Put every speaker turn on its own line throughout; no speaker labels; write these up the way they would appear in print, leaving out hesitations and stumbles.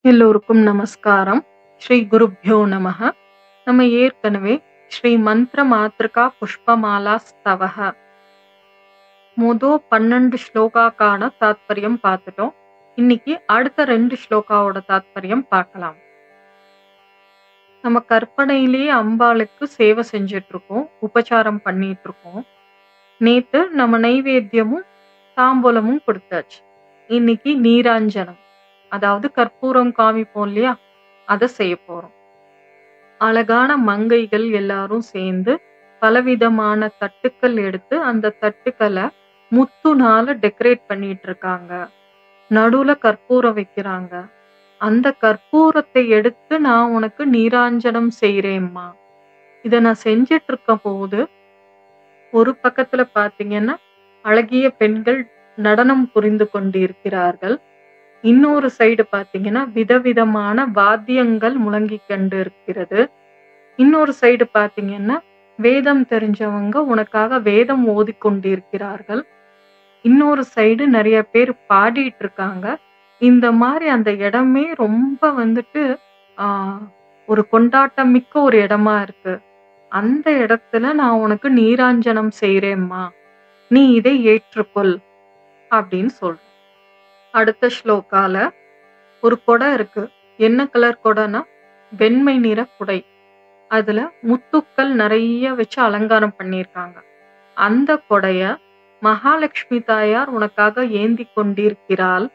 எல்லோருக்கும் நமஸ்காரம். ஸ்ரீ குருப்யோ நமஹ. நம்ம ஏற்கனவே ஸ்ரீ மந்திர மாத்ருகா புஷ்பமாலா ஸ்தவஹ மொதோ 12 ஸ்லோகாக்கான தாத்பரியம் பார்த்துட்டோம். இன்னைக்கு அடுத்த 2 ஸ்லோகாவோட தாத்பரியம் பார்க்கலாம். நம்ம கற்பனையிலேயே அம்பாளுக்கு சேவை செஞ்சுட்டு இருக்கோம், உபச்சாரம் பண்ணிட்டு இருக்கோம். நேத்து நம்ம நைவேத்தியமும் தாம்பூலமும் கொடுத்தாச்சு. இன்னைக்கு நீராஞ்சனம், அதாவது கற்பூரம் காமிப்போம் இல்லையா, அதை செய்ய போறோம். அழகான மங்கைகள் எல்லாரும் சேர்ந்து பலவிதமான தட்டுக்கள் எடுத்து அந்த தட்டுக்களை முத்துனால டெக்கரேட் பண்ணிட்டு இருக்காங்க. நடுவுல கற்பூரம் வைக்கிறாங்க. அந்த கற்பூரத்தை எடுத்து நான் உனக்கு நீராஞ்சனம் செய்யறேம்மா. இத நான் செஞ்சிட்டு இருக்க போது ஒரு பக்கத்துல பாத்தீங்கன்னா அழகிய பெண்கள் நடனம் புரிந்து கொண்டிருக்கிறார்கள். இன்னொரு சைடு பாத்தீங்கன்னா விதவிதமான வாத்தியங்கள் முழங்கிக் கொண்டு இருக்கிறது. இன்னொரு சைடு பாத்தீங்கன்னா வேதம் தெரிஞ்சவங்க உனக்காக வேதம் ஓதிக்கொண்டிருக்கிறார்கள். இன்னொரு சைடு நிறைய பேர் பாடிட்டு இருக்காங்க. இந்த மாதிரி அந்த இடமே ரொம்ப ஒரு கொண்டாட்டம் மிக்க ஒரு இடமா இருக்கு. அந்த இடத்துல நான் உனக்கு நீராஞ்சனம் செய்யறேம்மா, நீ இதை ஏற்றுக்கொள் அப்படின்னு சொல்றேன். அடுத்த ஸ்லோகால ஒரு குடை இருக்கு. என்ன கலர் குடைனா வெண்மை நிற குடை. அதுல முத்துக்கள் நிறைய வச்சு அலங்காரம் பண்ணியிருக்காங்க. அந்த கொடைய மகாலட்சுமி தாயார் உனக்காக ஏந்தி கொண்டிருக்கிறாள்.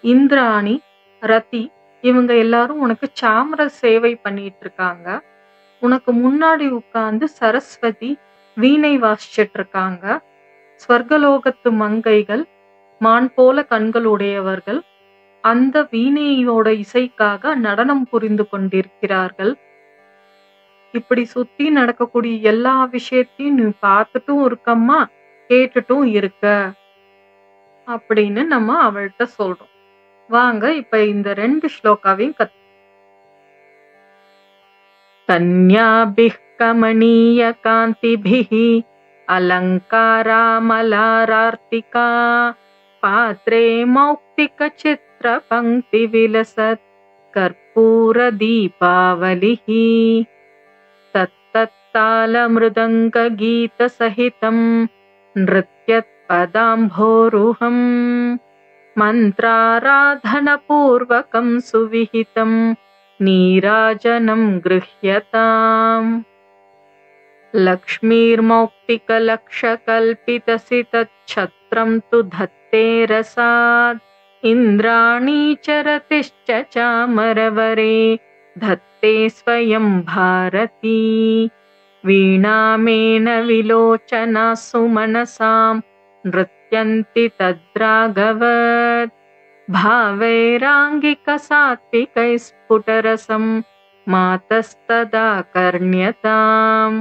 இந்திராணி, ரதி இவங்க எல்லாரும் உனக்கு சாமர சேவை பண்ணிட்டு இருக்காங்க. உனக்கு முன்னாடி உட்கார்ந்து சரஸ்வதி வீணை வாசிச்சிட்டு இருக்காங்க. ஸ்வர்கலோகத்து மங்கைகள் மான் போல கண்கள் உடையவர்கள் அந்த வீணையோட இசைக்காக நடனம் புரிந்து கொண்டிருக்கிறார்கள். இப்படி சுத்தி நடக்கக்கூடிய எல்லா விஷயத்தையும் நீ பார்த்துட்டும் இருக்கம்மா, கேட்டுட்டும் இருக்க அப்படின்னு நம்ம அவள்கிட்ட சொல்றோம். வாங்க இப்ப இந்த 2 ஸ்லோகாவையும் கன்யாபிஹ் கமனீய காந்திபிஹி அலங்காராமலாரார்த்திகா பாத்ரே மௌக்திக சித்ர பங்கி விலசத் கற்பூர தீபாவலிஹி தத்தத்தால மிருதங்க கீத சகிதம் நிருத்யத் பதாம்போருஹம் மந்த்ராராதன பூர்வகம் சுவிஹிதம் நீராஜனம் கிருஹ்யதாம் லக்ஷ்மீர்மௌக்திகலக்ஷகல்பிதசிதச்சத்ரம் து தத்தே ரசாத் இந்திராணீ சரதிஷ்ச சாமரவரே தத்தே ஸ்வயம் பாரதி வீணாமேன விலோச்சனா சுமனசாம் நிருத்யந்தி தத்ராகவத் பாவைராங்கிக சாத்விகை ஸ்புடரசம் மாதஸ்ததா கர்ண்யதாம்.